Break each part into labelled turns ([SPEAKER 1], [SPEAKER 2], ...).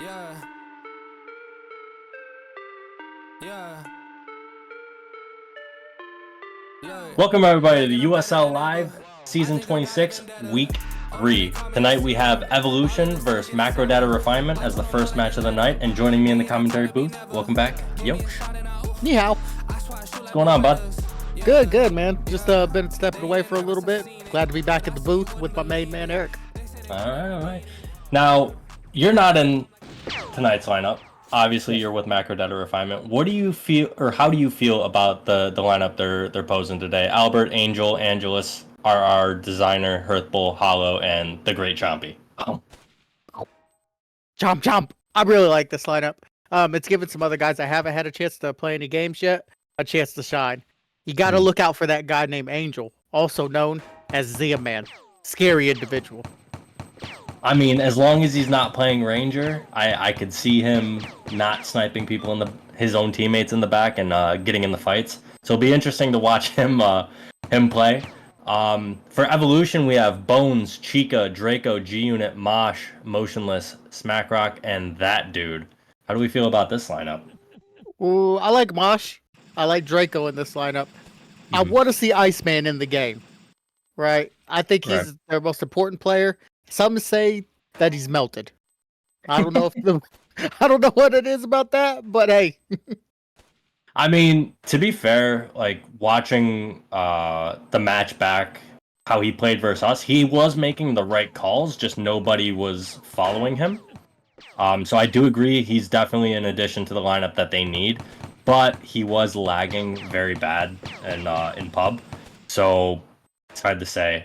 [SPEAKER 1] Yeah. Yeah.
[SPEAKER 2] Welcome everybody to the USL Live Season 26, Week 3. Tonight we have Evolution versus Macrodata Refinement as the first match of the night, and joining me in the commentary booth, welcome back, Yosh.
[SPEAKER 3] Ni hao.
[SPEAKER 2] What's going on, bud?
[SPEAKER 3] Good, man. Just been stepping away for a little bit. Glad to be back at the booth with my main man, Eric.
[SPEAKER 2] All right. Now, you're not in tonight's lineup. Obviously, you're with Macrodata Refinement. What do you feel, or how do you feel about the lineup they're posing today? Albert, Angel, Angelus, RR, Designer, Hearthbull, Hollow, and the Great Chompy.
[SPEAKER 3] Chomp. I really like this lineup. It's given some other guys I haven't had a chance to play any games yet a chance to shine. You got to look out for that guy named Angel, also known as Zia Man. Scary individual.
[SPEAKER 2] I mean, as long as he's not playing Ranger, I could see him not sniping people in his own teammates in the back and getting in the fights. So it'll be interesting to watch him play. For Evolution, we have Bones, Chica, Draco, G-Unit, Mosh, Motionless, Smackrock, and that dude. How do we feel about this lineup?
[SPEAKER 3] Ooh, I like Mosh. I like Draco in this lineup. I want to see Iceman in the game, right? I think he's their most important player. Some say that he's melted. I don't know I don't know what it is about that, but hey.
[SPEAKER 2] I mean, to be fair, like watching the match back, how he played versus us, he was making the right calls, just nobody was following him. So I do agree he's definitely an addition to the lineup that they need, but he was lagging very bad in pub. So it's hard to say.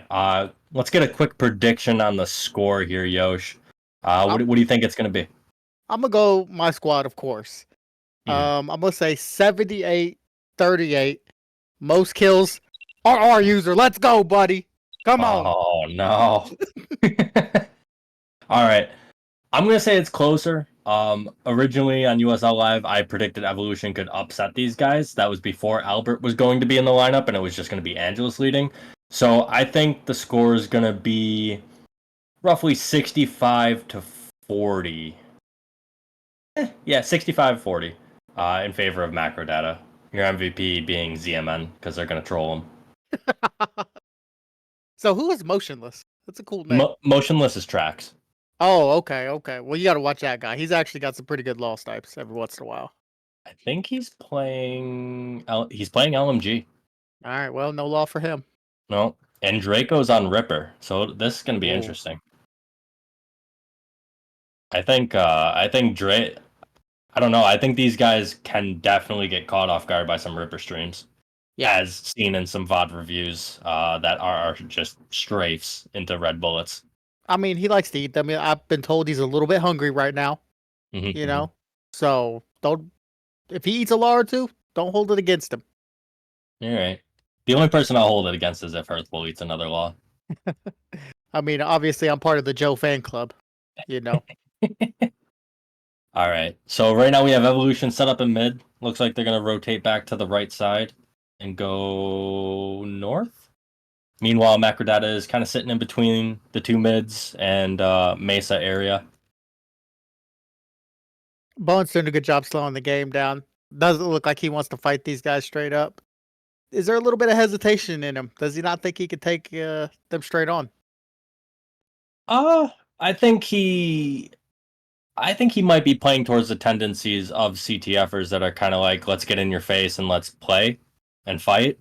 [SPEAKER 2] Let's get a quick prediction on the score here, Yosh. What do you think it's going to be?
[SPEAKER 3] I'm going to go my squad, of course. I'm going to say 78-38. Most kills. RR user. Let's go, buddy. Come on.
[SPEAKER 2] Oh, no. All right. I'm going to say it's closer. Originally on USL Live, I predicted Evolution could upset these guys. That was before Albert was going to be in the lineup, and it was just going to be Angelus leading. So I think the score is going to be roughly 65-40. Yeah, 65-40 in favor of Macrodata. Your MVP being ZMN, because they're going to troll him.
[SPEAKER 3] So who is Motionless? That's a cool name.
[SPEAKER 2] Motionless is Trax.
[SPEAKER 3] Oh, okay. Well, you got to watch that guy. He's actually got some pretty good law types every once in a while.
[SPEAKER 2] I think he's playing LMG.
[SPEAKER 3] All right, well, no law for him.
[SPEAKER 2] No, and Draco's on Ripper, so this is going to be interesting. I think Dre. I don't know. I think these guys can definitely get caught off guard by some Ripper streams. Yeah, as seen in some VOD reviews that are just strafes into red bullets.
[SPEAKER 3] I mean, he likes to eat them. I've been told he's a little bit hungry right now. You know, so if he eats a law or two, don't hold it against him.
[SPEAKER 2] All right. The only person I'll hold it against is if Hearthbull eats another law.
[SPEAKER 3] I mean, obviously, I'm part of the Joe fan club. You know.
[SPEAKER 2] All right. So right now we have Evolution set up in mid. Looks like they're going to rotate back to the right side and go north. Meanwhile, Macrodata is kind of sitting in between the two mids and Mesa area.
[SPEAKER 3] Bone's doing a good job slowing the game down. Doesn't look like he wants to fight these guys straight up. Is there a little bit of hesitation in him? Does he not think he could take them straight on?
[SPEAKER 2] I think he might be playing towards the tendencies of CTFers that are kind of like, let's get in your face and let's play and fight.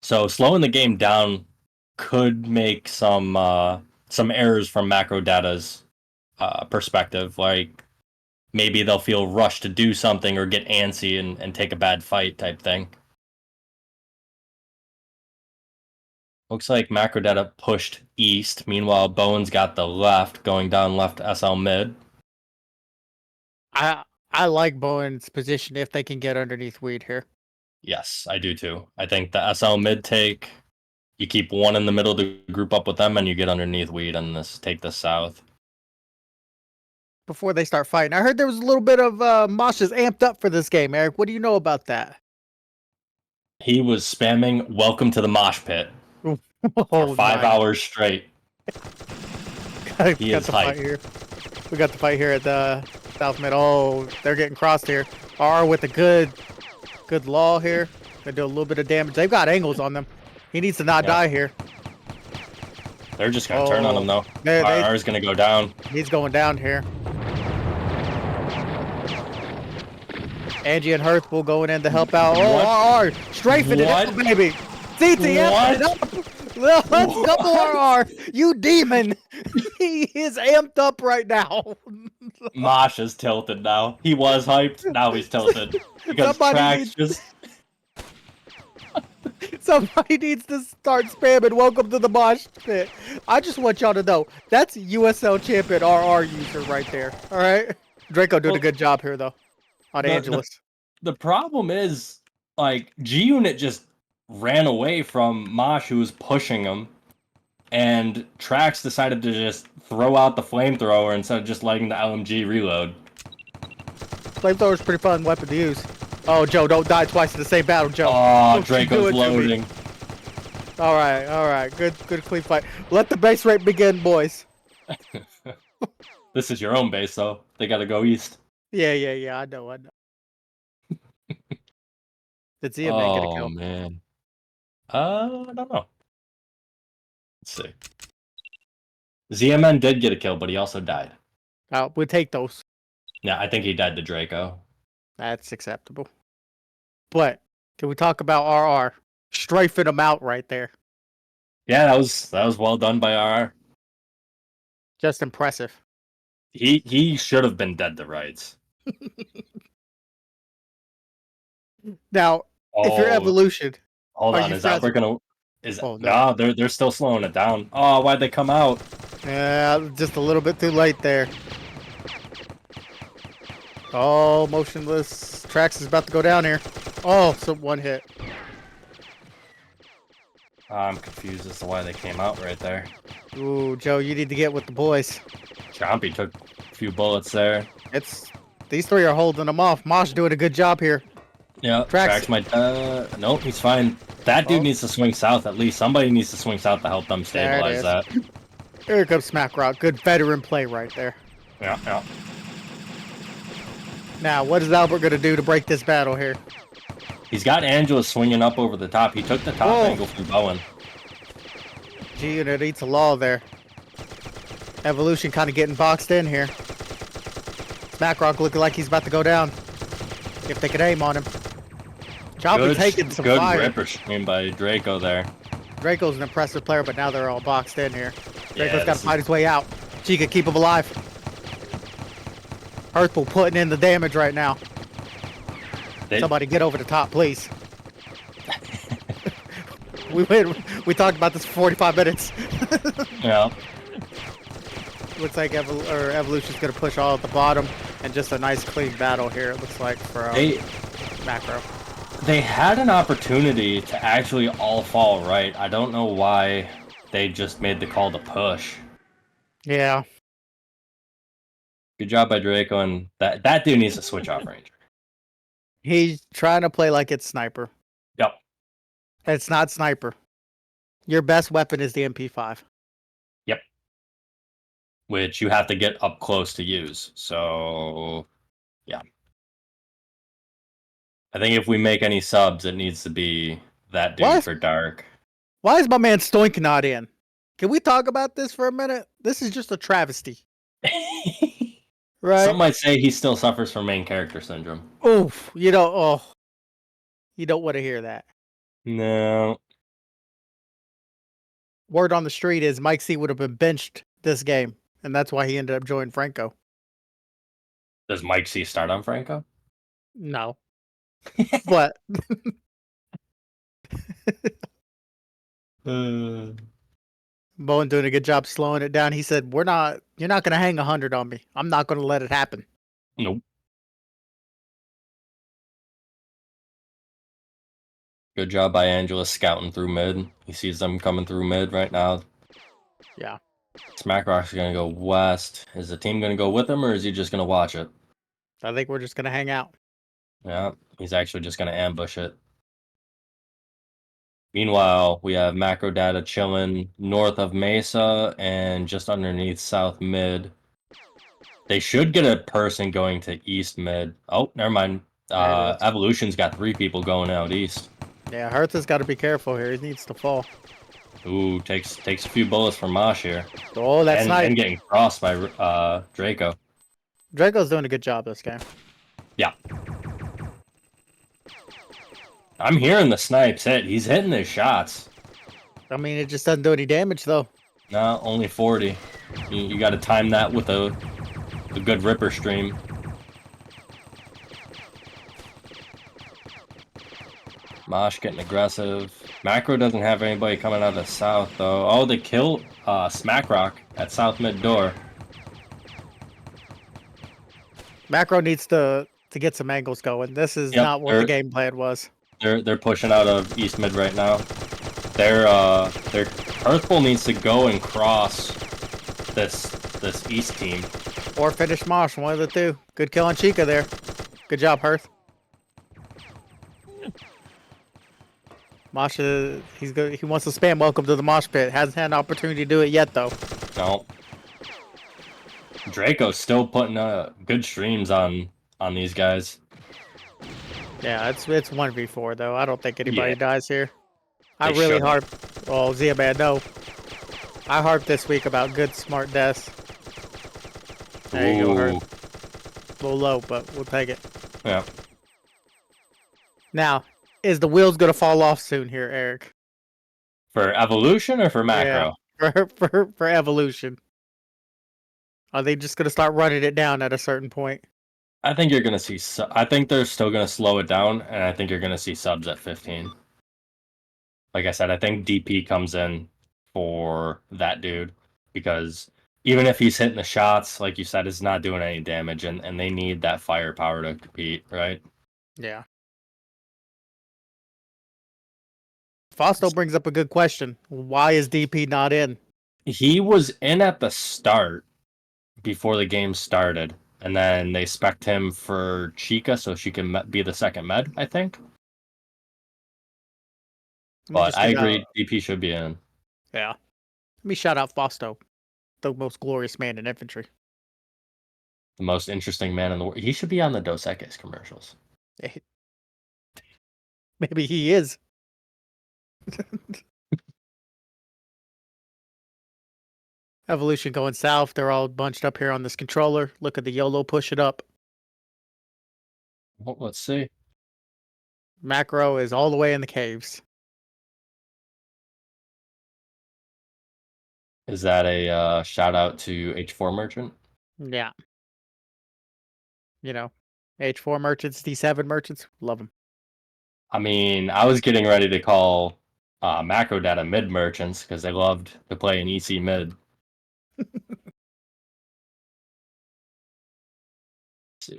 [SPEAKER 2] So slowing the game down could make some errors from Macrodata's perspective. Like maybe they'll feel rushed to do something or get antsy and take a bad fight type thing. Looks like Macrodata pushed east. Meanwhile, Bowen's got the left, going down left SL mid.
[SPEAKER 3] I like Bowen's position if they can get underneath Weed here.
[SPEAKER 2] Yes, I do too. I think the SL mid take, you keep one in the middle to group up with them, and you get underneath Weed and take this south.
[SPEAKER 3] Before they start fighting. I heard there was a little bit of Mosh's amped up for this game, Eric. What do you know about that?
[SPEAKER 2] He was spamming "Welcome to the Mosh Pit" for 5 hours straight.
[SPEAKER 3] He is hyped. We got the fight here at the South mid. Oh, they're getting crossed here. R with a good law here. Gonna do a little bit of damage. They've got angles on them. He needs to not die here.
[SPEAKER 2] They're just gonna turn on him though. R is gonna go down.
[SPEAKER 3] He's going down here. Angie and Hearthful going in to help out. Oh, RR strafing it up, baby. CTF it up. Let's go, RR. You demon. He is amped up right now.
[SPEAKER 2] Mosh is tilted now. He was hyped. Now he's tilted. Because Trax just...
[SPEAKER 3] Somebody needs to start spamming welcome to the mosh pit. I just want y'all to know, that's USL champion RR user right there. All right? Draco doing a good job here, though, on Angelus.
[SPEAKER 2] The problem is, like, G-Unit just ran away from Mosh, who was pushing him, and Trax decided to just throw out the flamethrower instead of just letting the LMG reload.
[SPEAKER 3] Flamethrower's a pretty fun weapon to use. Oh, Joe, don't die twice in the same battle, Joe.
[SPEAKER 2] Oh, Draco's loading.
[SPEAKER 3] All right. Good clean fight. Let the base rate begin, boys.
[SPEAKER 2] This is your own base, though. They gotta go east.
[SPEAKER 3] Yeah, I know. Did ZMN get a kill?
[SPEAKER 2] Oh, man. I don't know. Let's see. ZMN did get a kill, but he also died.
[SPEAKER 3] We'll take those.
[SPEAKER 2] Yeah, I think he died to Draco.
[SPEAKER 3] That's acceptable. But can we talk about RR strafing him out right there?
[SPEAKER 2] Yeah, that was well done by RR.
[SPEAKER 3] Just impressive.
[SPEAKER 2] He should have been dead to rights.
[SPEAKER 3] Now, if you're Evolution,
[SPEAKER 2] hold on, is Albert gonna? No, they're still slowing it down. Oh, why'd they come out?
[SPEAKER 3] Yeah, just a little bit too late there. Oh, motionless. Trax is about to go down here. Oh, so one hit.
[SPEAKER 2] I'm confused as to why they came out right there.
[SPEAKER 3] Ooh, Joe, you need to get with the boys.
[SPEAKER 2] Chompy took a few bullets there.
[SPEAKER 3] These three are holding them off. Mosh doing a good job here.
[SPEAKER 2] Yeah, Trax might... nope, he's fine. That dude needs to swing south at least. Somebody needs to swing south to help them stabilize that.
[SPEAKER 3] Here comes Smackrock. Good veteran play right there.
[SPEAKER 2] Yeah.
[SPEAKER 3] Now, what is Albert going to do to break this battle here?
[SPEAKER 2] He's got Angela swinging up over the top. He took the top angle from Bowen.
[SPEAKER 3] G-Unit eats a law there. Evolution kind of getting boxed in here. Smackrock looking like he's about to go down. If they could aim on him. Chompy taking some fire.
[SPEAKER 2] Good ripper stream by Draco there.
[SPEAKER 3] Draco's an impressive player, but now they're all boxed in here. Draco's got to fight his way out. Chica, keep him alive. Hearthful putting in the damage right now. Somebody get over the top, please. We talked about this for 45 minutes.
[SPEAKER 2] Yeah.
[SPEAKER 3] Looks like Evolution's going to push all at the bottom. And just a nice clean battle here, it looks like, for Macro.
[SPEAKER 2] They had an opportunity to actually all fall right. I don't know why they just made the call to push.
[SPEAKER 3] Yeah.
[SPEAKER 2] Good job by Draco, and that dude needs to switch off Ranger.
[SPEAKER 3] He's trying to play like it's Sniper.
[SPEAKER 2] Yep.
[SPEAKER 3] It's not Sniper. Your best weapon is the MP5.
[SPEAKER 2] Yep. Which you have to get up close to use. So, yeah. I think if we make any subs, it needs to be that dude for Dark.
[SPEAKER 3] Why is my man Stoink not in? Can we talk about this for a minute? This is just a travesty. Right?
[SPEAKER 2] Some might say he still suffers from main character syndrome.
[SPEAKER 3] Oof. You don't want to hear that.
[SPEAKER 2] No.
[SPEAKER 3] Word on the street is Mike C would have been benched this game, and that's why he ended up joining Franco.
[SPEAKER 2] Does Mike C start on Franco?
[SPEAKER 3] No. But Bowen doing a good job slowing it down. He said, you're not going to hang 100 on me. I'm not going to let it happen.
[SPEAKER 2] Nope. Good job by Angela scouting through mid. He sees them coming through mid right now.
[SPEAKER 3] Yeah.
[SPEAKER 2] Smackrock's going to go west. Is the team going to go with him, or is he just going to watch it?
[SPEAKER 3] I think we're just going to hang out.
[SPEAKER 2] Yeah, he's actually just going to ambush it. Meanwhile, we have Macrodata chilling north of Mesa and just underneath South Mid. They should get a person going to east mid. Oh, never mind. Evolution's got 3 people going out east.
[SPEAKER 3] Yeah, Hertz has got to be careful here. He needs to fall.
[SPEAKER 2] Ooh, takes a few bullets from Mosh here.
[SPEAKER 3] Oh, that's nice.
[SPEAKER 2] And getting crossed by Draco.
[SPEAKER 3] Draco's doing a good job this game.
[SPEAKER 2] Yeah. I'm hearing the snipes hit. He's hitting his shots.
[SPEAKER 3] I mean, it just doesn't do any damage, though.
[SPEAKER 2] No, only 40. You got to time that with a good Ripper stream. Mosh getting aggressive. Macro doesn't have anybody coming out of the south, though. Oh, they killed Smackrock at south mid door.
[SPEAKER 3] Macro needs to get some angles going. This is not what the game plan was.
[SPEAKER 2] They're pushing out of east mid right now. Their Earthful needs to go and cross this east team.
[SPEAKER 3] Or finish Mosh, one of the two. Good kill on Chica there. Good job, Hearth. Mosh, he's good. He wants to spam welcome to the mosh pit. Hasn't had an opportunity to do it yet, though.
[SPEAKER 2] No. Draco's still putting good streams on these guys.
[SPEAKER 3] Yeah, it's 1v4 though. I don't think anybody dies here. I really harp. Oh, Ziaman, no. I harped this week about good, smart deaths. There you go, Hurt. A little low, but we'll take it.
[SPEAKER 2] Yeah.
[SPEAKER 3] Now, is the wheels gonna fall off soon here, Eric?
[SPEAKER 2] For Evolution or for Macro?
[SPEAKER 3] Yeah, for Evolution. Are they just gonna start running it down at a certain point?
[SPEAKER 2] I think you're gonna see. I think they're still gonna slow it down, and I think you're gonna see subs at 15. Like I said, I think DP comes in for that dude because even if he's hitting the shots, like you said, it's not doing any damage, and they need that firepower to compete, right?
[SPEAKER 3] Yeah. Fausto brings up a good question. Why is DP not in?
[SPEAKER 2] He was in at the start before the game started, and then they spec'd him for Chica so she can be the second med, I think. But I agree, DP should be in.
[SPEAKER 3] Yeah. Let me shout out Fausto, the most glorious man in infantry.
[SPEAKER 2] The most interesting man in the world. He should be on the Dos Equis commercials.
[SPEAKER 3] Maybe he is. Evolution going south. They're all bunched up here on this controller. Look at the YOLO push it up.
[SPEAKER 2] Well, let's see.
[SPEAKER 3] Macro is all the way in the caves.
[SPEAKER 2] Is that a shout out to H4 Merchant?
[SPEAKER 3] Yeah. You know, H4 merchants, D7 merchants, love them.
[SPEAKER 2] I mean, I was getting ready to call Macrodata mid merchants because they loved to play an EC mid.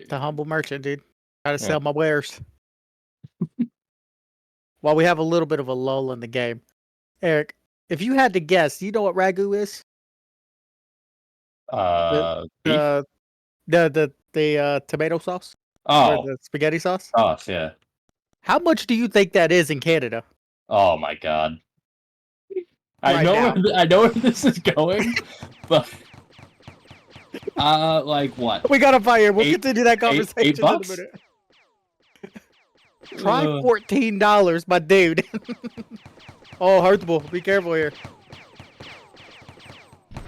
[SPEAKER 3] The humble merchant, dude. Try to sell my wares. While we have a little bit of a lull in the game, Eric, if you had to guess, do you know what ragu is? The tomato sauce.
[SPEAKER 2] Oh,
[SPEAKER 3] or the spaghetti sauce.
[SPEAKER 2] Sauce, yeah.
[SPEAKER 3] How much do you think that is in Canada?
[SPEAKER 2] Oh my god. I know where this is going, but like what?
[SPEAKER 3] We gotta fire. We'll continue that conversation in a
[SPEAKER 2] $8?
[SPEAKER 3] minute. Try $14, my dude. Oh, hurtable. Be careful here.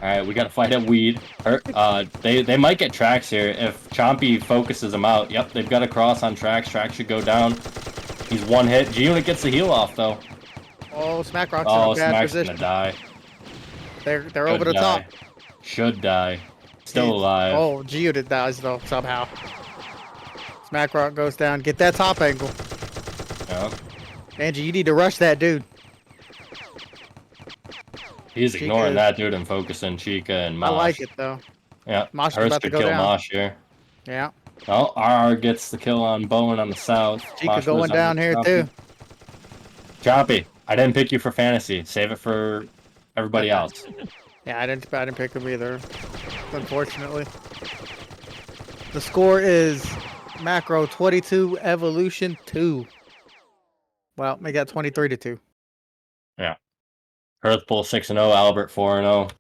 [SPEAKER 2] Alright, we gotta fight at weed. They might get tracks here if Chompy focuses them out. Yep, they've got a cross on tracks. Tracks should go down. He's one hit. G-Unit gets the heal off though.
[SPEAKER 3] Oh, Smackrock's in a bad position.
[SPEAKER 2] Gonna die.
[SPEAKER 3] They're over the top.
[SPEAKER 2] Should die. Still alive.
[SPEAKER 3] Oh, G-Unit dies though somehow. Smackrock goes down. Get that top angle.
[SPEAKER 2] Yeah.
[SPEAKER 3] Angie, you need to rush that dude.
[SPEAKER 2] He's ignoring that dude and focusing Chica and Mosh.
[SPEAKER 3] I like it though.
[SPEAKER 2] Yeah.
[SPEAKER 3] Mosh
[SPEAKER 2] Hers
[SPEAKER 3] about to
[SPEAKER 2] could
[SPEAKER 3] go
[SPEAKER 2] kill
[SPEAKER 3] down.
[SPEAKER 2] Mosh here.
[SPEAKER 3] Yeah.
[SPEAKER 2] Oh, RR gets the kill on Bowen on the south.
[SPEAKER 3] Chica
[SPEAKER 2] Mosh
[SPEAKER 3] going down here too.
[SPEAKER 2] Choppy, I didn't pick you for fantasy. Save it for everybody else.
[SPEAKER 3] Yeah, I didn't pick him either. Unfortunately. The score is Macro 22, Evolution 2. Well, we got 23-2.
[SPEAKER 2] Yeah. Hearthbull 6-0, Albert 4-0.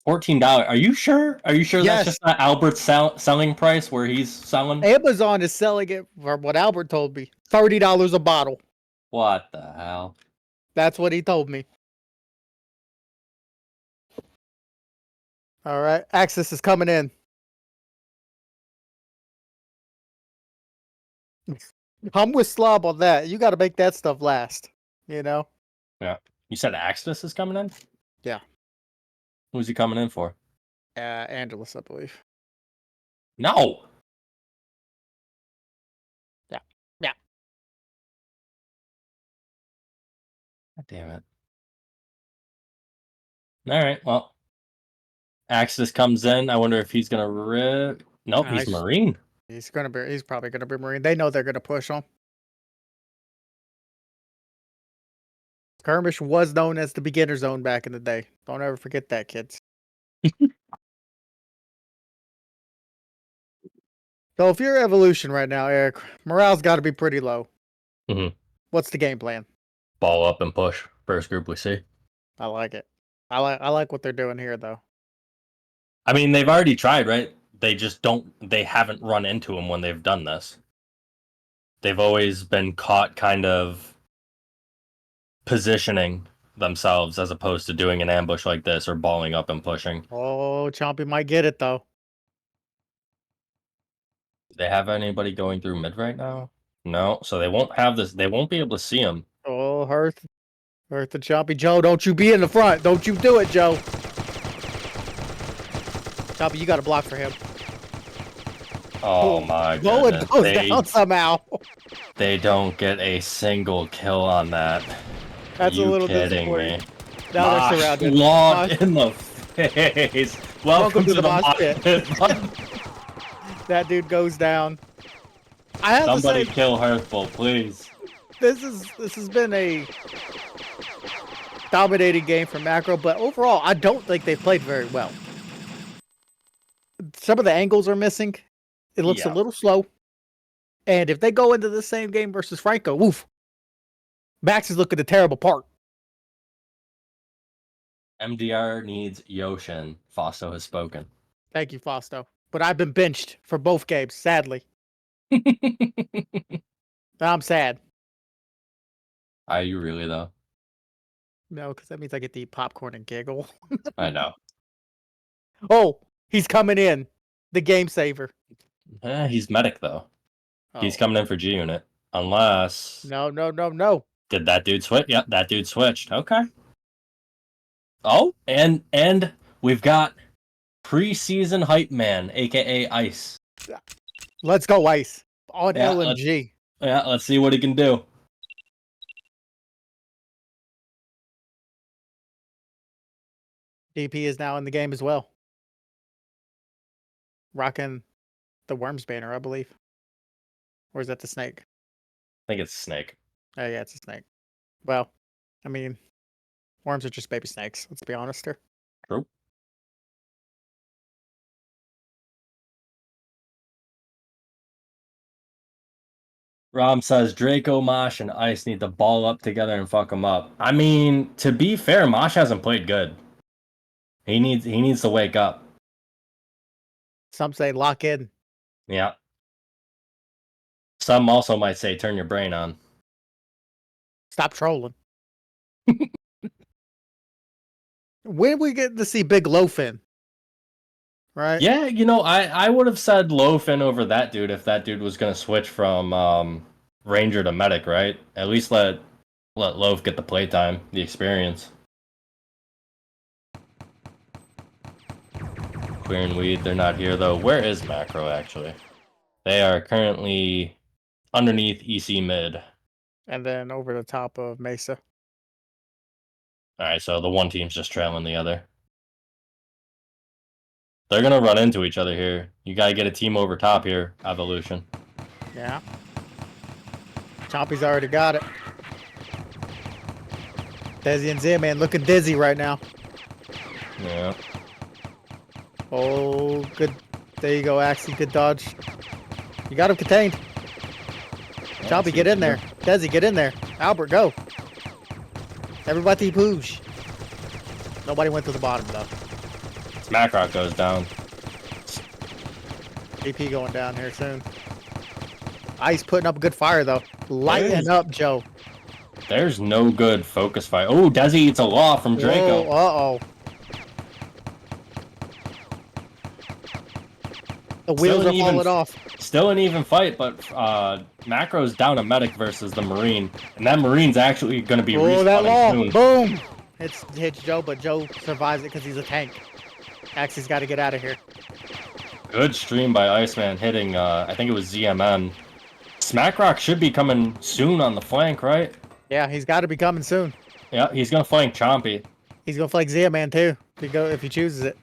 [SPEAKER 2] $14. Are you sure? Are you sure
[SPEAKER 3] Yes.
[SPEAKER 2] that's just not Albert's selling price where he's selling?
[SPEAKER 3] Amazon is selling it for what Albert told me. $30 a bottle.
[SPEAKER 2] What the hell?
[SPEAKER 3] That's what he told me. All right. Axis is coming in. I'm with Slob on that. You got to make that stuff last. You know?
[SPEAKER 2] Yeah. You said Axis is coming in?
[SPEAKER 3] Yeah.
[SPEAKER 2] Who's he coming in for?
[SPEAKER 3] Angelus, I believe.
[SPEAKER 2] No.
[SPEAKER 3] Yeah. Yeah.
[SPEAKER 2] God damn it. All right. Well, Axis comes in. I wonder if he's gonna rip. Nope, he's Marine.
[SPEAKER 3] He's probably gonna be Marine. They know they're gonna push him. Skirmish was known as the beginner zone back in the day. Don't ever forget that, kids. So if you're Evolution right now, Eric, morale's got to be pretty low.
[SPEAKER 2] Mm-hmm.
[SPEAKER 3] What's the game plan?
[SPEAKER 2] Ball up and push. First group we see.
[SPEAKER 3] I like it. I like what they're doing here, though.
[SPEAKER 2] I mean, they've already tried, right? They just don't. They haven't run into him when they've done this. They've always been caught kind of positioning themselves as opposed to doing an ambush like this or balling up and pushing.
[SPEAKER 3] Oh, Chompy might get it, though.
[SPEAKER 2] Do they have anybody going through mid right now? No, so they won't have this. They won't be able to see him.
[SPEAKER 3] Oh, Hearth and Chompy. Joe, don't you be in the front. Don't you do it, Joe. Chompy, you got to block for him.
[SPEAKER 2] Oh my
[SPEAKER 3] goodness. Goes down somehow.
[SPEAKER 2] They don't get a single kill on that.
[SPEAKER 3] That's a little
[SPEAKER 2] kidding
[SPEAKER 3] disappointing.
[SPEAKER 2] me.
[SPEAKER 3] Now they're surrounded.
[SPEAKER 2] Logged in the face. Welcome to the mosh pit.
[SPEAKER 3] That dude goes down. I have
[SPEAKER 2] Somebody
[SPEAKER 3] to say,
[SPEAKER 2] kill Hearthful, please.
[SPEAKER 3] This has been a dominating game for Macro, but overall, I don't think they've played very well. Some of the angles are missing. It looks a little slow. And if they go into the same game versus Franco, woof. Max is looking a terrible part.
[SPEAKER 2] MDR needs Yoshin. Fausto has spoken.
[SPEAKER 3] Thank you, Fausto. But I've been benched for both games, sadly. I'm sad.
[SPEAKER 2] Are you really, though?
[SPEAKER 3] No, because that means I get to eat popcorn and giggle.
[SPEAKER 2] I know.
[SPEAKER 3] Oh, he's coming in. The game saver.
[SPEAKER 2] He's medic, though. Oh. He's coming in for G unit. Unless...
[SPEAKER 3] No.
[SPEAKER 2] Did that dude switch? Yep, that dude switched. Okay. Oh, and we've got preseason hype man, a.k.a. Ice.
[SPEAKER 3] Let's go, Ice. On LMG.
[SPEAKER 2] Let's see what he can do.
[SPEAKER 3] DP is now in the game as well. Rocking the Worms banner, I believe. Or is that the snake?
[SPEAKER 2] I think it's snake.
[SPEAKER 3] Oh, yeah, it's a snake. Well, I mean, worms are just baby snakes, let's be honest here.
[SPEAKER 2] True. Rom says Draco, Mosh, and Ice need to ball up together and fuck them up. I mean, to be fair, Mosh hasn't played good. He needs to wake up.
[SPEAKER 3] Some say lock in.
[SPEAKER 2] Yeah. Some also might say turn your brain on.
[SPEAKER 3] Stop trolling. When we get to see Big Lowfin? Right?
[SPEAKER 2] Yeah, I would have said Lowfin over that dude if that dude was going to switch from Ranger to Medic, right? At least let Loaf get the playtime, the experience. Queer and Weed, they're not here, though. Where is Macro, actually? They are currently underneath EC mid.
[SPEAKER 3] And then over the top of Mesa.
[SPEAKER 2] Alright, so the one team's just trailing the other. They're going to run into each other here. You got to get a team over top here, Evolution.
[SPEAKER 3] Yeah. Chompy's already got it. Desi and Z-Man looking dizzy right now.
[SPEAKER 2] Yeah.
[SPEAKER 3] Oh, good. There you go, Axie. Good dodge. You got him contained. Chompy, get in there. Desi, get in there. Albert, go. Everybody push. Nobody went to the bottom, though.
[SPEAKER 2] Smackrock goes down.
[SPEAKER 3] DP going down here soon. Ice putting up a good fire though. Lighten up, Joe.
[SPEAKER 2] There's no good focus fight. Oh, Desi eats a law from Draco.
[SPEAKER 3] Uh-oh. The wheels are falling off.
[SPEAKER 2] Still an even fight, but Macro's down a medic versus the Marine. And that Marine's actually going to be respawning soon.
[SPEAKER 3] Boom! Hits Joe, but Joe survives it because he's a tank. Axie's got to get out of here.
[SPEAKER 2] Good stream by Iceman hitting, I think it was ZMN. Smackrock should be coming soon on the flank, right?
[SPEAKER 3] Yeah, he's got to be coming soon.
[SPEAKER 2] Yeah, he's going to flank Chompy.
[SPEAKER 3] He's going to flank Z-Man too, if he chooses it.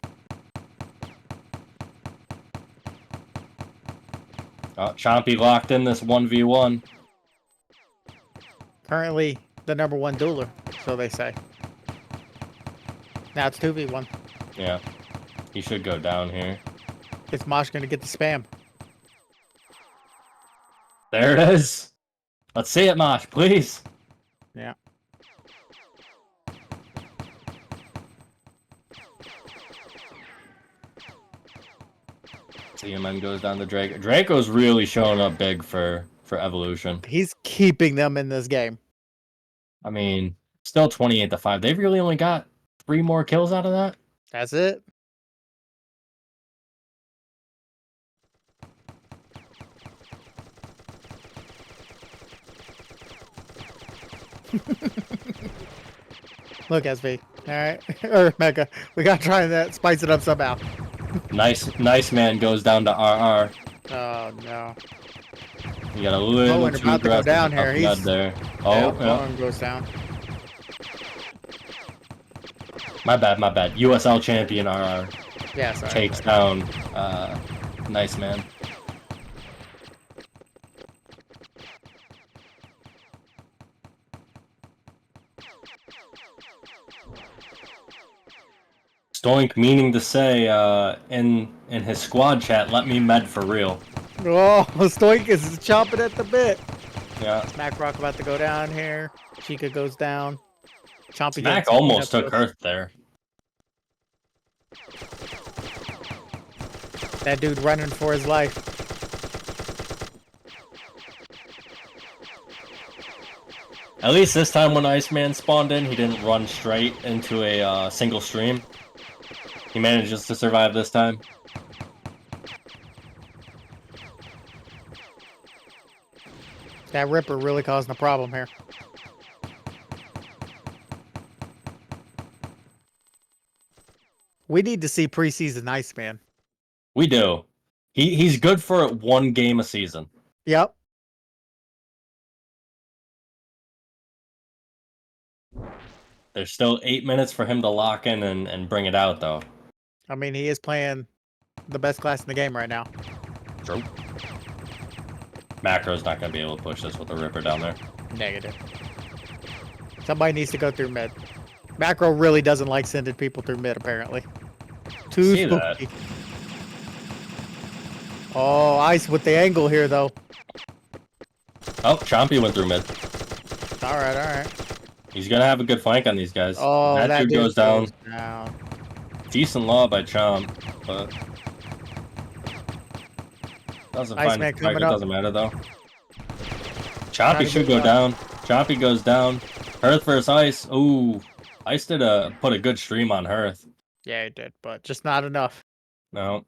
[SPEAKER 2] Chompy locked in this 1v1.
[SPEAKER 3] Currently the #1 dueler, so they say. Now it's 2v1.
[SPEAKER 2] Yeah, he should go down here.
[SPEAKER 3] Is Mosh going to get the spam?
[SPEAKER 2] There it is. Let's see it, Mosh, please.
[SPEAKER 3] Yeah.
[SPEAKER 2] CMN goes down to Draco. Draco's really showing up big for Evolution.
[SPEAKER 3] He's keeping them in this game.
[SPEAKER 2] I mean, still 28-5. They've really only got 3 more kills out of that.
[SPEAKER 3] That's it. Look, SV. All right. Or Mega. We got to try that. Spice it up somehow.
[SPEAKER 2] Nice man goes down to RR.
[SPEAKER 3] Oh, no.
[SPEAKER 2] You got a little
[SPEAKER 3] Bowen about to go down here. He's
[SPEAKER 2] there. Oh,
[SPEAKER 3] Bowen goes down.
[SPEAKER 2] My bad. USL champion RR.
[SPEAKER 3] Yeah, sorry.
[SPEAKER 2] Takes down Nice man. Stoink meaning to say in his squad chat, let me med for real.
[SPEAKER 3] Oh, Stoink is chomping at the bit.
[SPEAKER 2] Yeah.
[SPEAKER 3] Smackrock about to go down here. Chica goes down. Chompy
[SPEAKER 2] Smack almost took Earth there.
[SPEAKER 3] That dude running for his life.
[SPEAKER 2] At least this time when Iceman spawned in, he didn't run straight into a single stream. He manages to survive this time.
[SPEAKER 3] That Ripper really causing a problem here. We need to see preseason Iceman.
[SPEAKER 2] We do. He's good for 1 game a season.
[SPEAKER 3] Yep.
[SPEAKER 2] There's still 8 minutes for him to lock in and bring it out, though.
[SPEAKER 3] I mean, he is playing the best class in the game right now.
[SPEAKER 2] True. Macro's not going to be able to push this with the Ripper down there.
[SPEAKER 3] Negative. Somebody needs to go through mid. Macro really doesn't like sending people through mid, apparently. Too spooky. That. Oh, Ice with the angle here, though.
[SPEAKER 2] Oh, Chompy went through mid.
[SPEAKER 3] All right.
[SPEAKER 2] He's going to have a good flank on these guys.
[SPEAKER 3] Oh, that dude goes down.
[SPEAKER 2] Decent law by Chomp, but doesn't find it. It doesn't matter, though. Chompy should go down. Chompy goes down. Hearth versus Ice. Ooh. Ice did put a good stream on Hearth.
[SPEAKER 3] Yeah, he did, but just not enough.
[SPEAKER 2] No.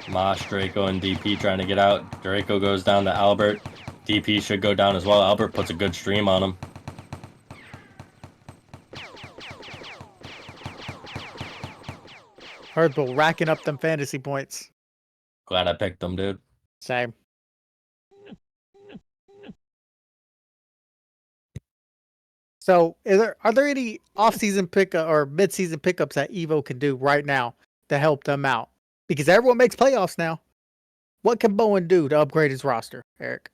[SPEAKER 2] Mosh, Draco, and DP trying to get out. Draco goes down to Albert. DP should go down as well. Albert puts a good stream on him.
[SPEAKER 3] Hardball racking up them fantasy points.
[SPEAKER 2] Glad I picked them, dude.
[SPEAKER 3] Same. So, are there any off-season pickup or mid-season pickups that Evo can do right now to help them out? Because everyone makes playoffs now. What can Bowen do to upgrade his roster, Eric?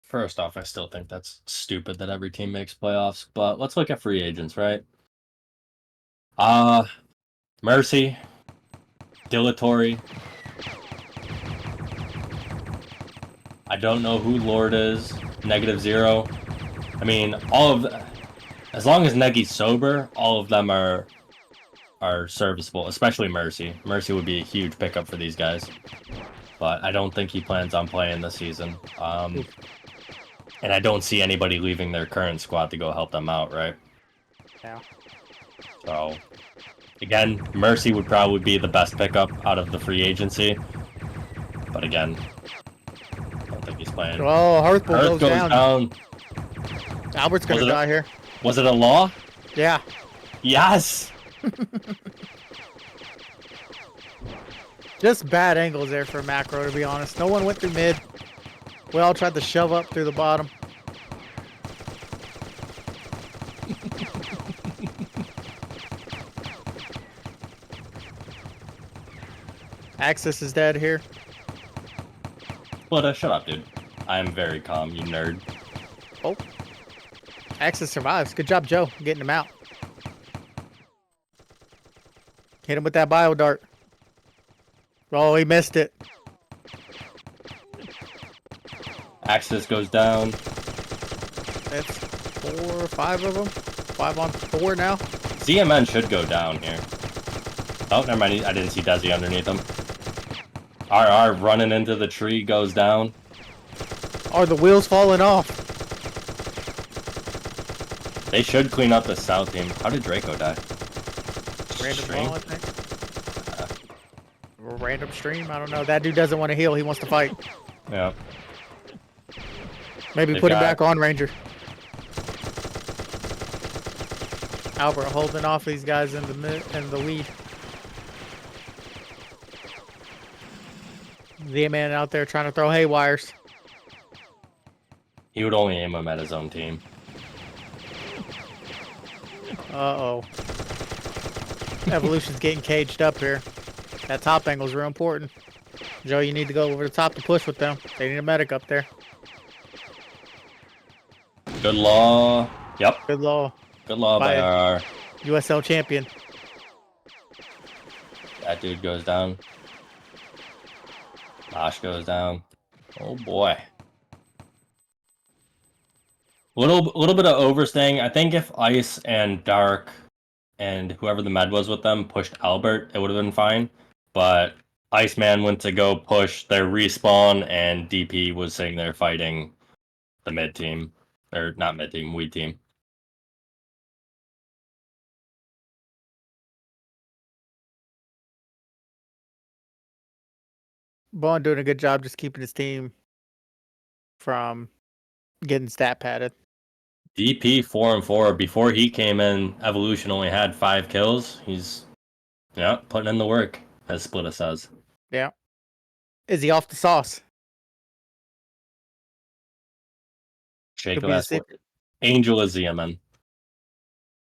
[SPEAKER 2] First off, I still think that's stupid that every team makes playoffs, but let's look at free agents, right? Mercy, Dilatory. I don't know who Lord is. -0. I mean, all of As long as Negi's sober, all of them are serviceable, especially Mercy. Mercy would be a huge pickup for these guys. But I don't think he plans on playing this season. And I don't see anybody leaving their current squad to go help them out, right?
[SPEAKER 3] Yeah.
[SPEAKER 2] So, again, Mercy would probably be the best pickup out of the free agency. But again, I don't think he's playing.
[SPEAKER 3] Oh, Hearthpool
[SPEAKER 2] Earth
[SPEAKER 3] goes down. Albert's going to die here.
[SPEAKER 2] Was it a law?
[SPEAKER 3] Yeah.
[SPEAKER 2] Yes!
[SPEAKER 3] Just bad angles there for Macro, to be honest. No one went through mid. We all tried to shove up through the bottom. Axis is dead here.
[SPEAKER 2] What? Shut up, dude. I am very calm, you nerd.
[SPEAKER 3] Oh. Axis survives. Good job, Joe, getting him out. Hit him with that bio dart. Oh, he missed it.
[SPEAKER 2] Axis goes down.
[SPEAKER 3] That's 4 or 5 of them. 5 on 4 now.
[SPEAKER 2] ZMN should go down here. Oh, never mind. I didn't see Desi underneath him. RR running into the tree goes down.
[SPEAKER 3] Are the wheels falling off?
[SPEAKER 2] They should clean up the south team. How did Draco die?
[SPEAKER 3] Random
[SPEAKER 2] Stream?
[SPEAKER 3] ball, I think. Random stream? I don't know. That dude doesn't want to heal. He wants to fight.
[SPEAKER 2] Yeah.
[SPEAKER 3] Maybe put him back on Ranger. Albert holding off these guys in the lead. The man out there trying to throw haywires.
[SPEAKER 2] He would only aim him at his own team.
[SPEAKER 3] Uh-oh. Evolution's getting caged up here. That top angle's real important. Joe, you need to go over the top to push with them. They need a medic up there.
[SPEAKER 2] Good law. Yep.
[SPEAKER 3] Good law.
[SPEAKER 2] Good law by RR.
[SPEAKER 3] USL champion.
[SPEAKER 2] That dude goes down. Yosh goes down. Oh boy. Little bit of overstaying. I think if Ice and Dark and whoever the med was with them pushed Albert, it would have been fine. But Iceman went to go push their respawn, and DP was sitting there fighting the mid team. Or not mid team, weed team.
[SPEAKER 3] Bond doing a good job just keeping his team from getting stat padded.
[SPEAKER 2] DP 4-4. Before he came in, Evolution only had 5 kills. He's putting in the work, as Splitta says.
[SPEAKER 3] Yeah. Is he off the sauce?
[SPEAKER 2] Shaco has Angel is ZMN.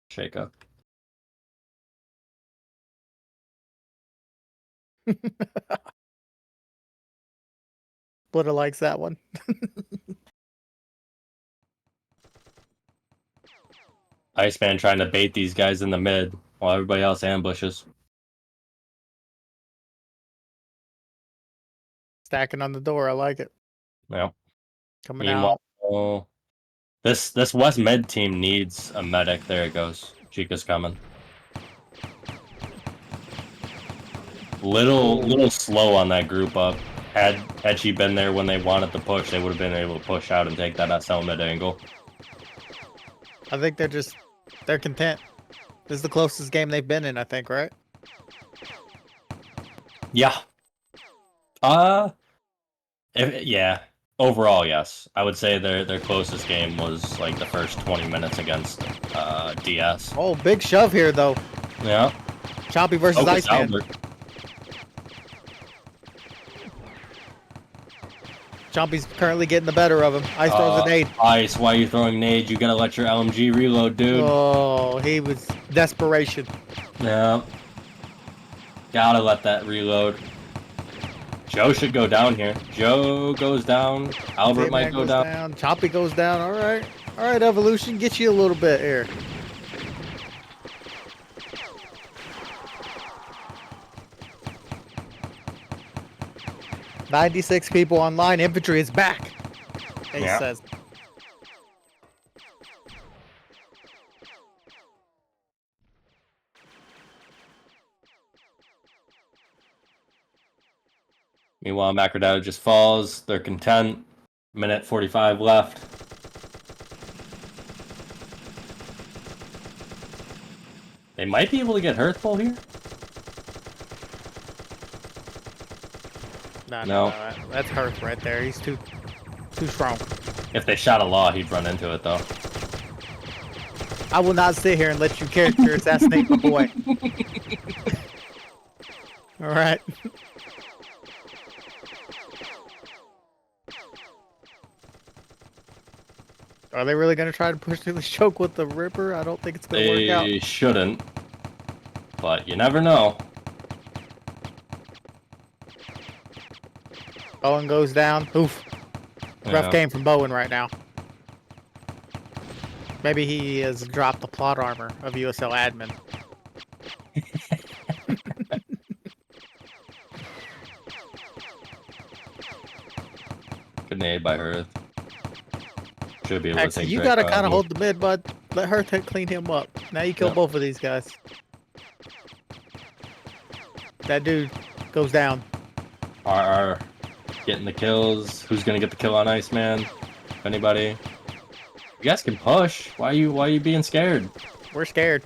[SPEAKER 2] Shaco.
[SPEAKER 3] Splitta likes that one.
[SPEAKER 2] Iceman trying to bait these guys in the mid while everybody else ambushes.
[SPEAKER 3] Stacking on the door. I like it.
[SPEAKER 2] Yeah.
[SPEAKER 3] Coming out.
[SPEAKER 2] This West mid team needs a medic. There it goes. Chica's coming. Little slow on that group up. Had she been there when they wanted to push, they would have been able to push out and take that SL mid angle.
[SPEAKER 3] I think they're content. This is the closest game they've been in, I think, right?
[SPEAKER 2] Yeah. Yeah. Overall, yes. I would say their closest game was like the first 20 minutes against DS.
[SPEAKER 3] Oh, big shove here, though.
[SPEAKER 2] Yeah.
[SPEAKER 3] Chompy versus Iceman.
[SPEAKER 2] Albert.
[SPEAKER 3] Chompy's currently getting the better of him. Ice throws a nade.
[SPEAKER 2] Ice, why are you throwing nades? You gotta let your LMG reload, dude.
[SPEAKER 3] Oh, he was desperation.
[SPEAKER 2] Yeah. Gotta let that reload. Joe should go down here. Joe goes down. Albert might go down.
[SPEAKER 3] Chompy goes down. All right. All right, Evolution. Get you a little bit here. "96 people online. Infantry is back," he says.
[SPEAKER 2] Meanwhile, Macrodata just falls. They're content. Minute 45 left. They might be able to get Hearthful here.
[SPEAKER 3] No. That's Hearth right there. He's too strong.
[SPEAKER 2] If they shot a law, he'd run into it, though.
[SPEAKER 3] I will not sit here and let you character assassinate my boy. All right. Are they really going to try to push through the choke with the Ripper? I don't think it's going to work out.
[SPEAKER 2] They shouldn't. But you never know.
[SPEAKER 3] Bowen goes down. Oof. Rough game from Bowen right now. Maybe he has dropped the plot armor of USL admin.
[SPEAKER 2] Good nade by Hearth. Should be able to take
[SPEAKER 3] you
[SPEAKER 2] Drake
[SPEAKER 3] got to kind
[SPEAKER 2] out.
[SPEAKER 3] of hold the mid, bud. Let her clean him up. Now you kill both of these guys. That dude goes down.
[SPEAKER 2] RR getting the kills. Who's gonna get the kill on Iceman? Anybody? You guys can push. Why are you being scared?
[SPEAKER 3] We're scared.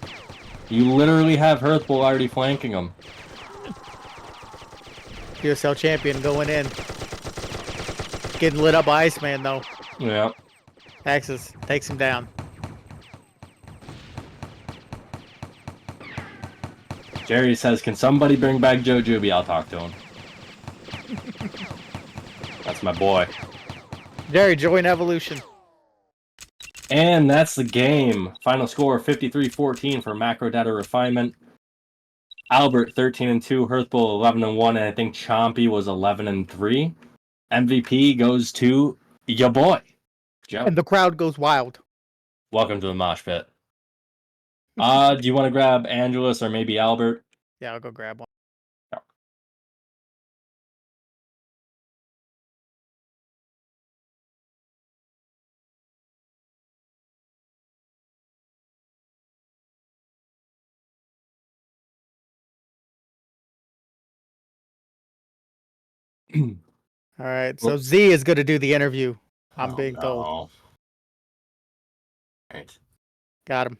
[SPEAKER 2] You literally have Hearthful already flanking him.
[SPEAKER 3] USL champion going in. Getting lit up by Iceman though.
[SPEAKER 2] Yeah.
[SPEAKER 3] Axis takes him down.
[SPEAKER 2] Jerry says, "Can somebody bring back Jojubi? I'll talk to him." That's my boy.
[SPEAKER 3] Jerry, join Evolution.
[SPEAKER 2] And that's the game. Final score 53-14 for Macrodata Refinement. Albert 13-2, Hearthful 11-1, and I think Chompy was 11-3. MVP goes to ya boy, Joe.
[SPEAKER 3] And the crowd goes wild.
[SPEAKER 2] Welcome to the mosh pit. Do you want to grab Angelus or maybe Albert?
[SPEAKER 3] Yeah, I'll go grab one. All right, so Z is going to do the interview. I'm being told.
[SPEAKER 2] All right.
[SPEAKER 3] Got him.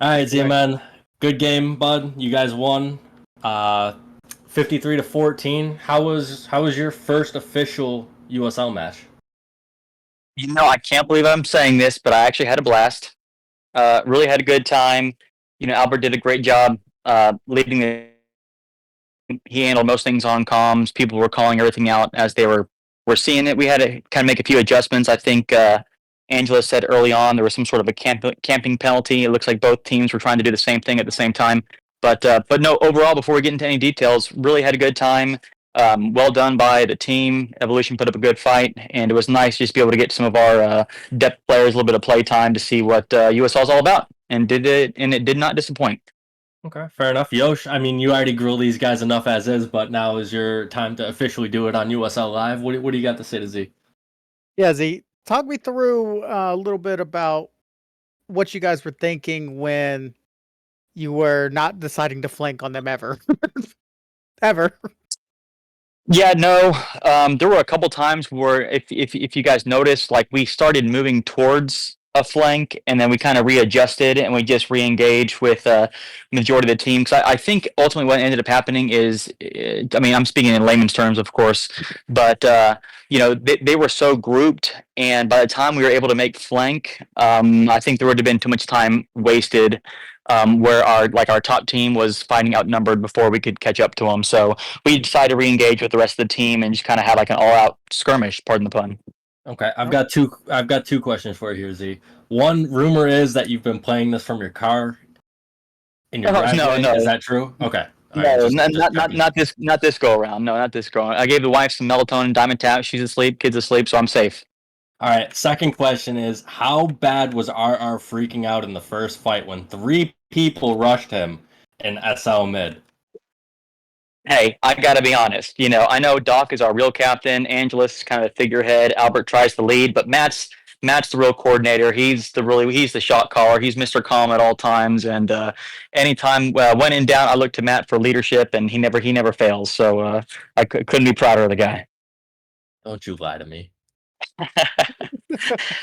[SPEAKER 2] All right, Z-Man. Good game, bud. You guys won. 53-14. How was your first official USL match?
[SPEAKER 4] I can't believe I'm saying this, but I actually had a blast. Really had a good time. Albert did a great job leading the. He handled most things on comms. People were calling everything out as they were seeing it. We had to kind of make a few adjustments. I think Angela said early on there was some sort of a camping penalty. It looks like both teams were trying to do the same thing at the same time. But no, overall, before we get into any details, really had a good time. Well done by the team. Evolution put up a good fight, and it was nice just to be able to get some of our depth players a little bit of play time to see what USL is all about, and it did not disappoint.
[SPEAKER 2] Okay, fair enough. Yosh, I mean, you already grilled these guys enough as is, but now is your time to officially do it on USL Live. What do you got to say to Z?
[SPEAKER 3] Yeah, Z, talk me through a little bit about what you guys were thinking when you were not deciding to flank on them ever. Ever.
[SPEAKER 4] Yeah, no. There were a couple times where, if you guys noticed, like we started moving towards a flank, and then we kind of readjusted, and we just re-engaged with majority of the team. Because I think ultimately what ended up happening is, I mean, I'm speaking in layman's terms, of course, but they were so grouped, and by the time we were able to make flank, I think there would have been too much time wasted. Where our top team was fighting outnumbered before we could catch up to them. So we decided to re-engage with the rest of the team and just kind of have like an all-out skirmish. Pardon the pun.
[SPEAKER 2] Okay, I've got two questions for you here, Z. One, rumor is that you've been playing this from your car. In your driveway.
[SPEAKER 4] No.
[SPEAKER 2] Is that true? Okay.
[SPEAKER 4] No, not this go around. No, not this go around. I gave the wife some melatonin, diamond tap. She's asleep, kids asleep, so I'm safe.
[SPEAKER 2] All right. Second question is, how bad was RR freaking out in the first fight when 3 people rushed him in SL mid?
[SPEAKER 4] Hey, I gotta be honest. I know Doc is our real captain. Angelus is kind of the figurehead. Albert tries to lead, but Matt's Matt's the real coordinator. He's the shot caller. He's Mr. Calm at all times. And anytime when in doubt, I look to Matt for leadership, and he never fails. So I couldn't be prouder of the guy.
[SPEAKER 2] Don't you lie to me.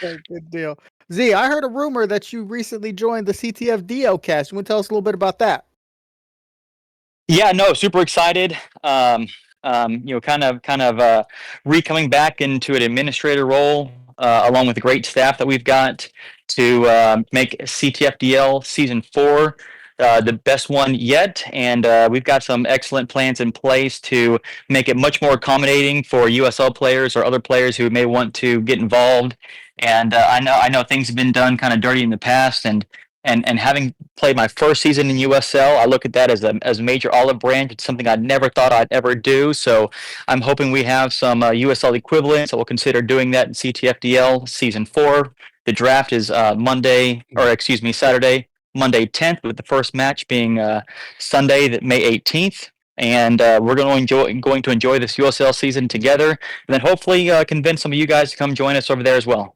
[SPEAKER 3] Good deal. Z, I heard a rumor that you recently joined the CTF DL cast. You want to tell us a little bit about that?
[SPEAKER 4] Yeah, no, super excited. Kind of coming back into an administrator role, along with the great staff that we've got to make CTFDL Season 4 the best one yet. And we've got some excellent plans in place to make it much more accommodating for USL players or other players who may want to get involved. And I know things have been done kind of dirty in the past, and having played my first season in USL, I look at that as a major olive branch. It's something I never thought I'd ever do. So I'm hoping we have some USL equivalents. So we'll consider doing that in CTFDL Season 4. The draft is Saturday, Monday 10th, with the first match being Sunday, May 18th. And we're going to enjoy this USL season together, and then hopefully convince some of you guys to come join us over there as well.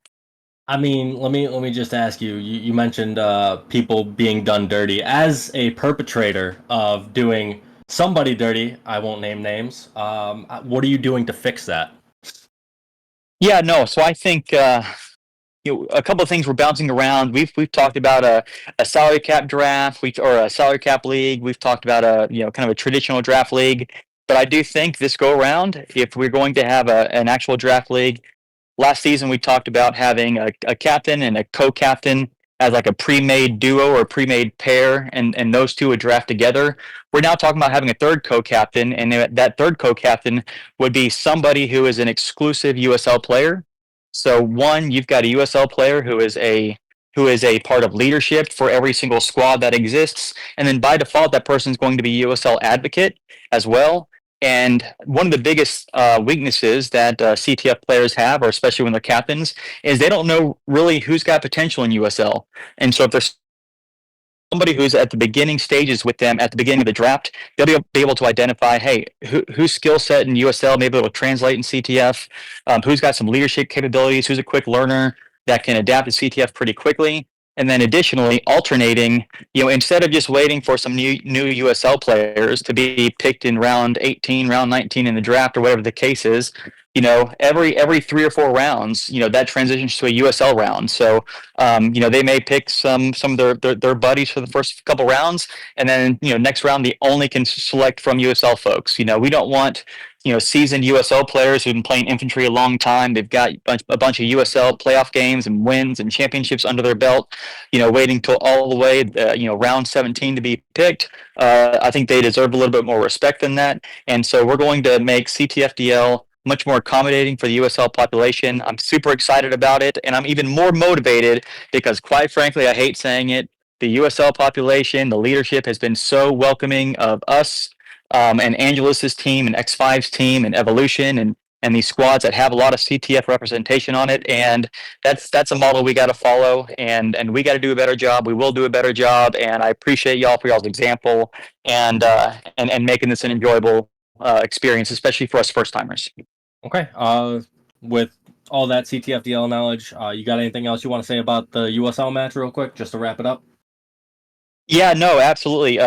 [SPEAKER 2] I mean, let me just ask you. You mentioned people being done dirty. As a perpetrator of doing somebody dirty, I won't name names. What are you doing to fix that?
[SPEAKER 4] Yeah, no. So I think a couple of things we're bouncing around. We've talked about a salary cap draft, or a salary cap league. We've talked about kind of a traditional draft league. But I do think this go around, if we're going to have an actual draft league. Last season, we talked about having a captain and a co-captain as like a pre-made duo or pre-made pair, and those two would draft together. We're now talking about having a third co-captain, and that third co-captain would be somebody who is an exclusive USL player. So one, you've got a USL player who is a part of leadership for every single squad that exists, and then by default, that person is going to be a USL advocate as well. And one of the biggest weaknesses that CTF players have, or especially when they're captains, is they don't know really who's got potential in USL. And so if there's somebody who's at the beginning stages with them at the beginning of the draft, they'll be able to identify, hey, whose skill set in USL maybe it'll translate in CTF, who's got some leadership capabilities, who's a quick learner that can adapt to CTF pretty quickly. And then additionally, alternating, instead of just waiting for some new USL players to be picked in round 18, round 19 in the draft, or whatever the case is, every 3 or 4 rounds, that transitions to a USL round. So, they may pick some of their buddies for the first couple rounds, and then, next round they only can select from USL folks. We don't want seasoned USL players who've been playing Infantry a long time. They've got a bunch of USL playoff games and wins and championships under their belt, waiting till all the way, round 17 to be picked. I think they deserve a little bit more respect than that. And so we're going to make CTFDL much more accommodating for the USL population. I'm super excited about it, and I'm even more motivated because, quite frankly, I hate saying it, the USL population, the leadership has been so welcoming of us, and Angelus's team and X5's team and Evolution and these squads that have a lot of CTF representation on it. And that's a model we got to follow, and we got to do a better job. We will do a better job. And I appreciate y'all for y'all's example and making this an enjoyable experience, especially for us first timers.
[SPEAKER 2] Okay. With all that CTFDL knowledge, you got anything else you want to say about the USL match real quick, just to wrap it up?
[SPEAKER 4] Yeah, no, absolutely.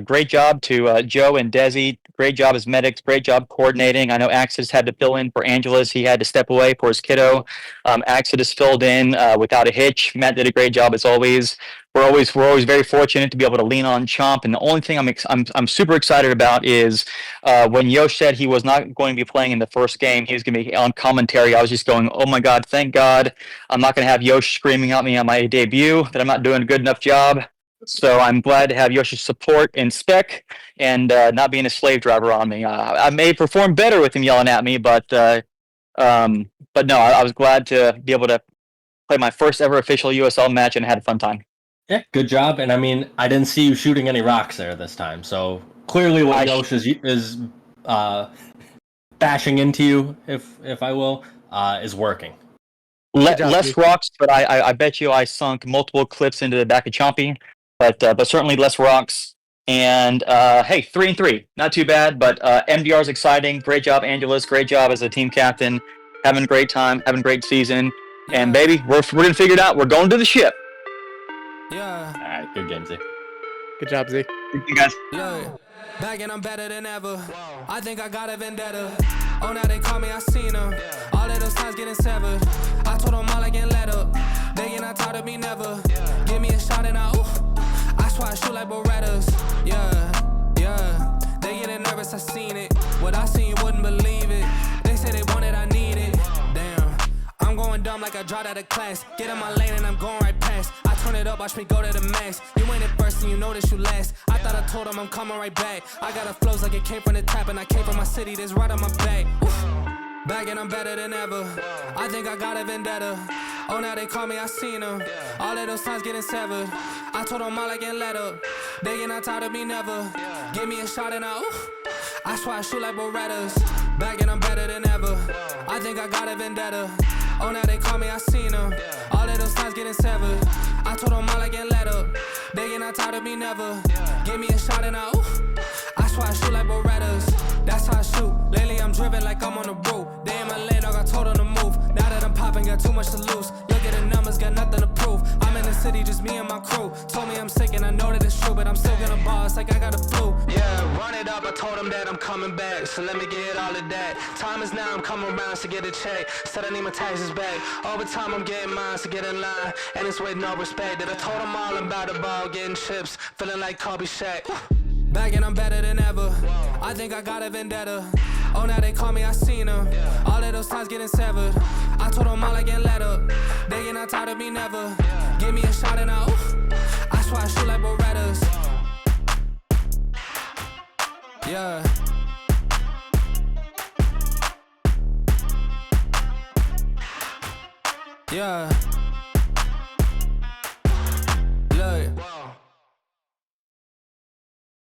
[SPEAKER 4] Great job to Joe and Desi. Great job as medics. Great job coordinating. I know Axis had to fill in for Angelus. He had to step away for his kiddo. Axis filled in without a hitch. Matt did a great job as always. We're always very fortunate to be able to lean on Chomp. And the only thing I'm super excited about is when Yosh said he was not going to be playing in the first game, he was going to be on commentary. I was just going, oh my God, thank God. I'm not going to have Yosh screaming at me on my debut that I'm not doing a good enough job. So I'm glad to have Yosh's support and spec, and not being a slave driver on me. I may perform better with him yelling at me, but no, I was glad to be able to play my first ever official USL match and had a fun time.
[SPEAKER 2] Yeah, good job. And I mean, I didn't see you shooting any rocks there this time, so clearly what Yosh is bashing into you, if I will, is working.
[SPEAKER 4] Less rocks, but I bet you I sunk multiple clips into the back of Chompy. But certainly less rocks. And hey, 3-3, not too bad. But MDR is exciting. Great job, Angelus. Great job as a team captain. Having a great time. Having a great season. And baby, we're gonna figure it out. We're going to the ship.
[SPEAKER 1] Yeah.
[SPEAKER 2] All right, good game, Z.
[SPEAKER 3] Good job, Z.
[SPEAKER 4] Thank you guys.
[SPEAKER 1] Look, back and I'm better than ever. I think I got a vendetta. Oh, now they call me, I seen them. All of those times getting severed. I told them all I get let up. They get not taught of me never. Give me a shot and I swear I shoot like Berettas. Yeah. They getting nervous, I seen it. What I seen, you wouldn't believe it. They say they want it, I need it. Damn. I'm going dumb like I dropped out of class. Get in my lane and I'm going right past. I turn it up, watch me go to the max. You ain't it first and you know that you last. I thought I told them I'm coming right back. I got a flows like it came from the tap and I came from my city, this right on my back. Oof. Back and I'm better than ever. I think I got a vendetta. Oh, now they call me, I seen them. All of those times getting severed. I told them all I get let up. They get not tired of me never. Give me a shot and I swear I shoot like Berettas. Back and I'm better than ever. I think I got a vendetta. Oh, now they call me, I seen them. All of those times getting severed. I told them all I get let up. They get not tired of me never. Give me a shot and I swear I shoot like Berettas. That's how I shoot. Lately I'm driven like I'm on the road. They in my lane, dog, I told them to move. Now that I'm popping, got too much to lose. Look at the numbers, got nothing to prove. I'm in the city, just me and my crew. Told me I'm sick and I know that it's true, but I'm still gonna boss like I got a flu. Yeah, run it up, I told them that I'm coming back. So let me get all of that. Time is now, I'm coming around to get a check. Said I need my taxes back. Over time, I'm getting mine, so get in line. And it's with no respect. That I told them all about the ball, getting chips. Feeling like Kobe Shaq. Back and I'm better than ever. I think I got a vendetta. Oh, now they call me, I seen them. All of those times getting severed. I told them all I get let up. They get not tired of me never. Give me a shot and I swear I shoot like Berettas. Yeah. Yeah. Look.